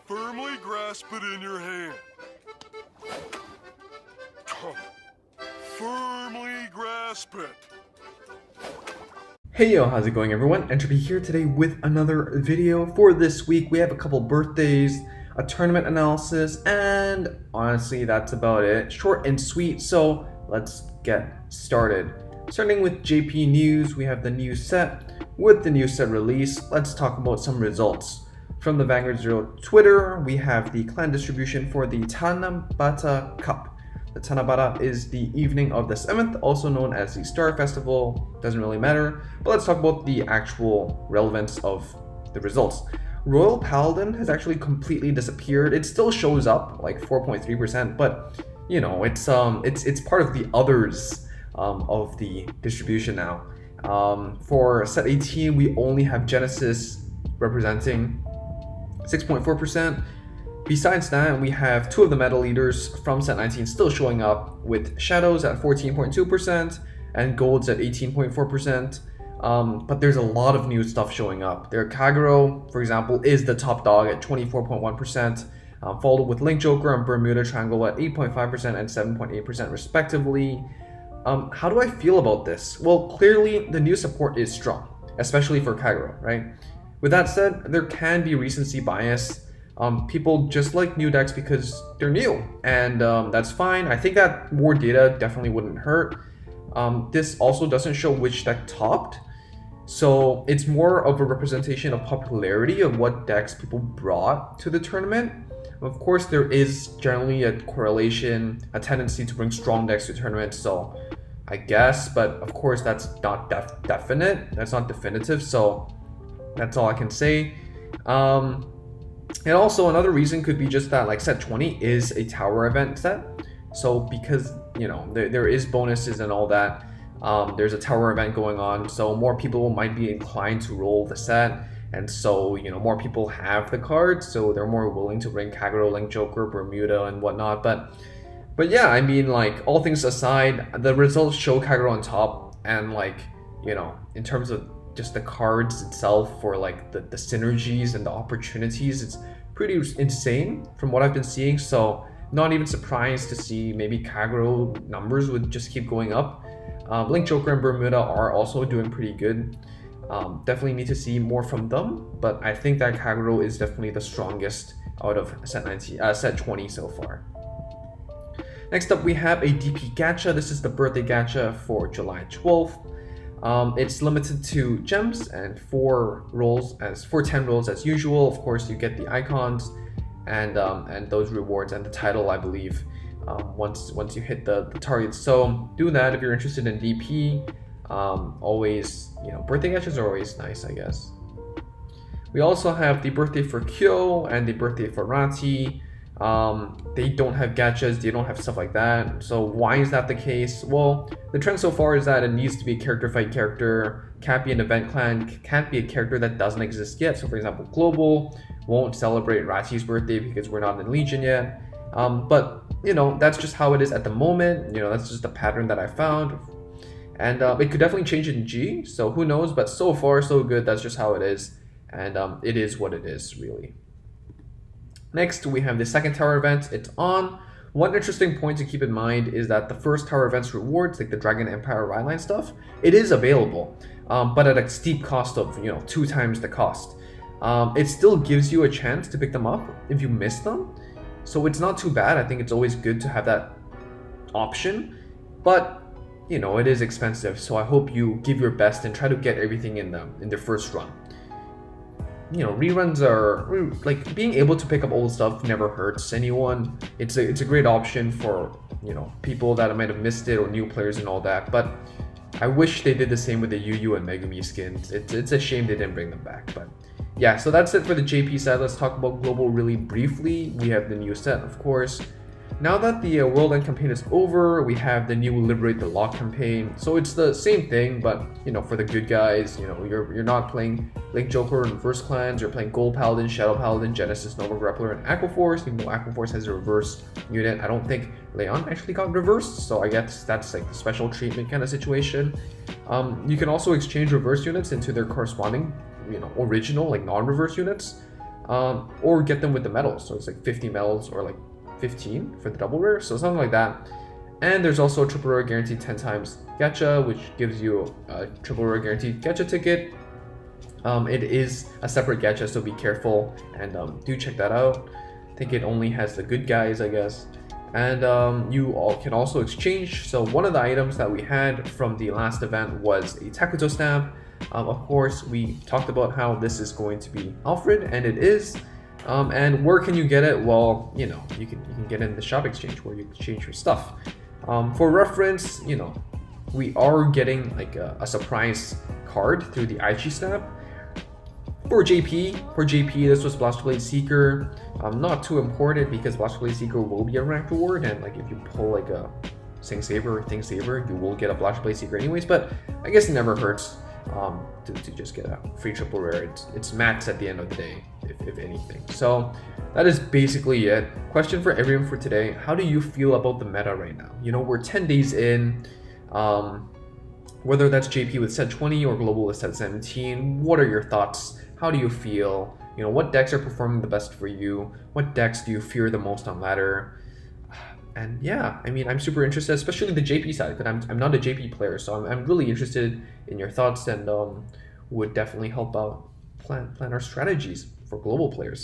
Firmly grasp it in your hand. Firmly grasp it. Hey yo, how's it going everyone? Entropy here today with another video. For this week, we have a couple birthdays, a tournament analysis, and honestly, that's about it. Short and sweet, so let's get started. Starting with JP News, we have the new set. With the new set release, let's talk about some results. From the Vanguard 0 Twitter, we have the clan distribution for the Tanabata Cup. The Tanabata is the evening of the 7th, also known as the Star Festival. Doesn't really matter, but let's talk about the actual relevance of the results. Royal Paladin has actually completely disappeared. It still shows up like 4.3%, but you know, it's part of the others of the distribution now. For set 18, we only have Genesis representing 6.4%. Besides that, we have two of the meta leaders from set 19 still showing up, with Shadows at 14.2% and Golds at 18.4%. But there's a lot of new stuff showing up. Their Kagero, for example, is the top dog at 24.1%, followed with Link Joker and Bermuda Triangle at 8.5% and 7.8% respectively. How do I feel about this? Well, clearly the new support is strong, especially for Kagero, right? With that said, there can be recency bias. People just like new decks because they're new, and that's fine. I think that more data definitely wouldn't hurt. This also doesn't show which deck topped, so it's more of a representation of popularity of what decks people brought to the tournament. Of course, there is generally a correlation, a tendency to bring strong decks to tournaments, so I guess, but of course that's not definite, that's not definitive, so that's all I can say. And also another reason could be just that like set 20 is a tower event set, so because you know there is bonuses and all that, there's a tower event going on, so more people might be inclined to roll the set, and so you know more people have the cards, so they're more willing to bring Kagero, Link Joker, Bermuda and whatnot. But yeah, I mean, like, all things aside, the results show Kagero on top, and like, you know, in terms of just the cards itself, for like the synergies and the opportunities, it's pretty insane from what I've been seeing, so not even surprised to see maybe Kagero numbers would just keep going up. Link Joker and Bermuda are also doing pretty good. Definitely need to see more from them, but I think that Kagero is definitely the strongest out of set 20 so far. Next up, we have a DP gacha. This is the birthday gacha for July 12th. It's limited to gems and 10 rolls as usual. Of course, you get the icons and those rewards and the title, I believe, once you hit the target. So do that if you're interested in DP. Always, you know, birthday gachas are always nice, I guess. We also have the birthday for Kyo and the birthday for Rati. They don't have gachas, they don't have stuff like that. So why is that the case? Well, the trend so far is that it needs to be a character fight character, can't be an event clan, can't be a character that doesn't exist yet. So for example, Global won't celebrate Rati's birthday because we're not in Legion yet. But you know, that's just how it is at the moment. You know, that's just the pattern that I found. And it could definitely change in G, so who knows, but so far so good. That's just how it is, and it is what it is, really. Next, we have the second tower event. It's on. One interesting point to keep in mind is that the first tower event's rewards, like the Dragon Empire Rhineline stuff, it is available, but at a steep cost of, you know, 2 times the cost. It still gives you a chance to pick them up if you miss them, so it's not too bad. I think it's always good to have that option, but you know, it is expensive, so I hope you give your best and try to get everything in their first run. You know, reruns are like, being able to pick up old stuff never hurts anyone. It's a great option for, you know, people that might have missed it or new players and all that. But I wish they did the same with the Yu and Megumi skins. It's a shame they didn't bring them back. But yeah, so that's it for the JP side. Let's talk about Global really briefly. We have the new set, of course. Now that the World End campaign is over, we have the new Liberate the Lock campaign. So it's the same thing, but you know, for the good guys, you know, you're not playing Link Joker and Reverse Clans, you're playing Gold Paladin, Shadow Paladin, Genesis, Nova Grappler, and Aquaforce. Even though Aquaforce has a reverse unit, I don't think Leon actually got reversed, so I guess that's like the special treatment kind of situation. You can also exchange reverse units into their corresponding, you know, original, like non-reverse units. or get them with the medals. So it's like 50 medals or like 15 for the double rare, so something like that. And there's also a triple rare guaranteed 10 times gacha, which gives you a triple rare guaranteed gacha ticket. It is a separate gacha, so be careful and do check that out. I think it only has the good guys, I guess. And you all can also exchange. So one of the items that we had from the last event was a Takuto stamp. Of course, we talked about how this is going to be Alfred, and it is. And where can you get it? Well, you know, you can get it in the shop exchange where you exchange your stuff. For reference, you know, we are getting like a surprise card through the Aichi snap. For JP, this was Blaster Blade Seeker. Not too important because Blaster Blade Seeker will be a ranked reward, and like if you pull like a Sing Saber or Thing Saber, you will get a Blaster Blade Seeker anyways. But I guess it never hurts to just get a free triple rare. It's max at the end of the day, if anything. So that is basically it. Question for everyone for today: how do you feel about the meta right now? You know, we're 10 days in. Whether that's JP with set 20 or Global with set 17, what are your thoughts? How do you feel? You know, what decks are performing the best for you? What decks do you fear the most on ladder? And yeah, I mean, I'm super interested, especially the JP side, because I'm not a JP player, so I'm really interested in your thoughts, and would definitely help out plan our strategies for global players.